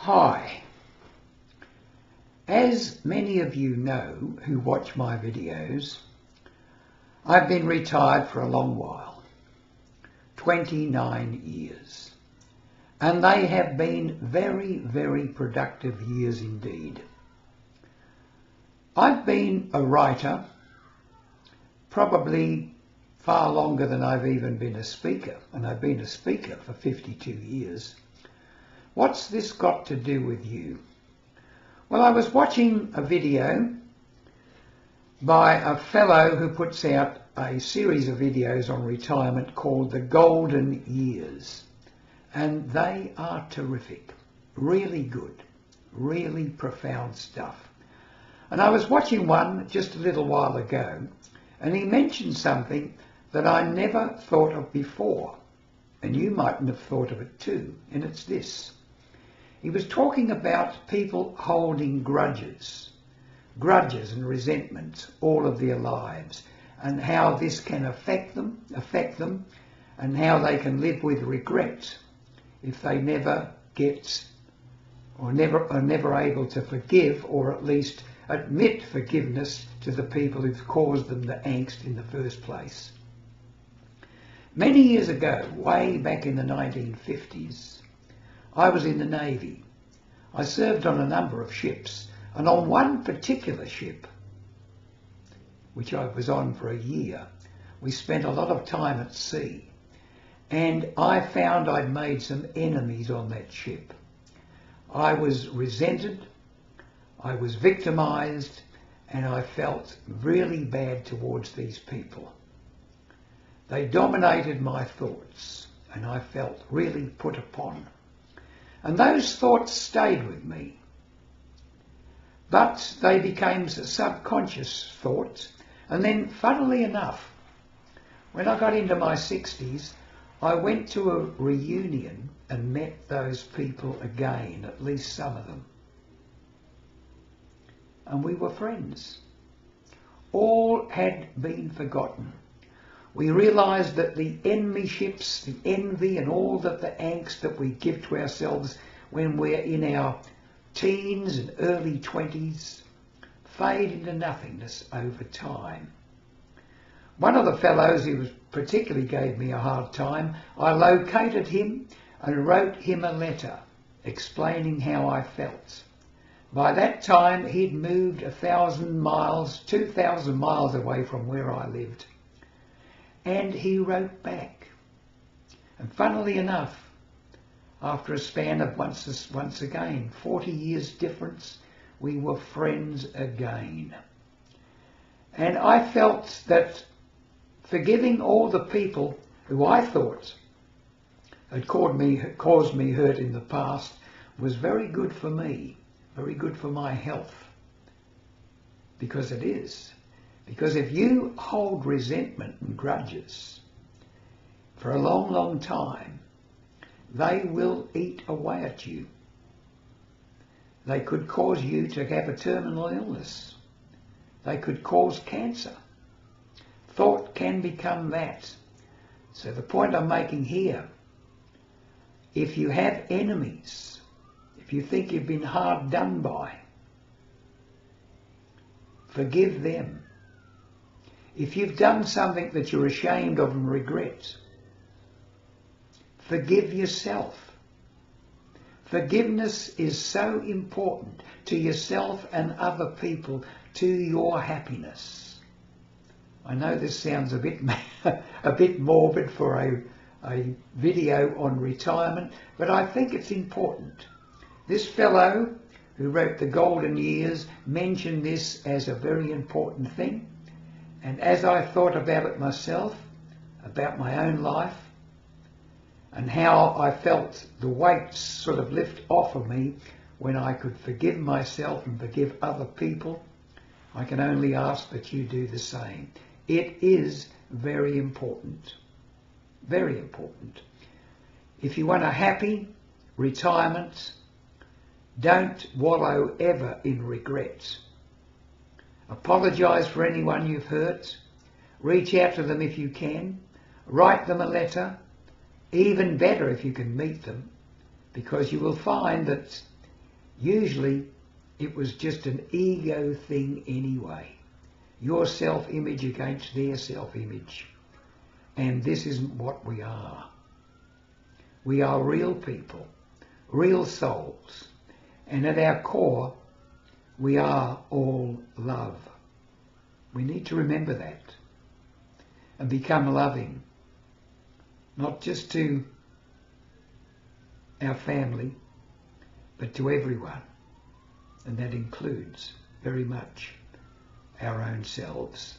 Hi. As many of you know who watch my videos, I've been retired for a long while, 29 years, and they have been very, very productive years indeed. I've been a writer probably far longer than I've even been a speaker, and I've been a speaker for 52 years. What's this got to do with you? Well, I was watching a video by a fellow who puts out a series of videos on retirement called The Golden Years, and they are terrific, really good, really profound stuff. And I was watching one just a little while ago, and he mentioned something that I never thought of before, and you mightn't have thought of it too, and it's this. He was talking about people holding grudges and resentments all of their lives, and how this can affect them, and how they can live with regret if they never get or are never able to forgive, or at least admit forgiveness to the people who've caused them the angst in the first place. Many years ago, way back in the 1950s, I was in the Navy. I served on a number of ships, and on one particular ship, which I was on for a year, we spent a lot of time at sea, and I found I'd made some enemies on that ship. I was resented, I was victimized, and I felt really bad towards these people. They dominated my thoughts, and I felt really put upon. And those thoughts stayed with me. But they became subconscious thoughts. And then, funnily enough, when I got into my 60s, I went to a reunion and met those people again, at least some of them. And we were friends. All had been forgotten. We realised that the enemyships, the envy and all that the angst that we give to ourselves when we're in our teens and early 20s fade into nothingness over time. One of the fellows who particularly gave me a hard time, I located him and wrote him a letter explaining how I felt. By that time he'd moved 1,000 miles, 2,000 miles away from where I lived. And he wrote back. And funnily enough, after a span of once again, 40 years difference, we were friends again. And I felt that forgiving all the people who I thought had caused me hurt in the past was very good for me, very good for my health. Because it is. Because if you hold resentment and grudges for a long, long time, they will eat away at you. They could cause you to have a terminal illness. They could cause cancer. Thought can become that. So the point I'm making here, if you have enemies, if you think you've been hard done by, forgive them. If you've done something that you're ashamed of and regret, forgive yourself. Forgiveness is so important to yourself and other people, to your happiness. I know this sounds a bit morbid for a video on retirement, but I think it's important. This fellow who wrote The Golden Years mentioned this as a very important thing. And as I thought about it myself, about my own life, and how I felt the weight sort of lift off of me when I could forgive myself and forgive other people, I can only ask that you do the same. It is very important. Very important. If you want a happy retirement, don't wallow ever in regret. Apologise for anyone you've hurt. Reach out to them if you can. Write them a letter. Even better if you can meet them, because you will find that Usually it was just an ego thing anyway. Your self-image against their self-image. And this isn't what we are. We are real people, real souls. And at our core, we are all love. We need to remember that and become loving, not just to our family, but to everyone. And that includes very much our own selves.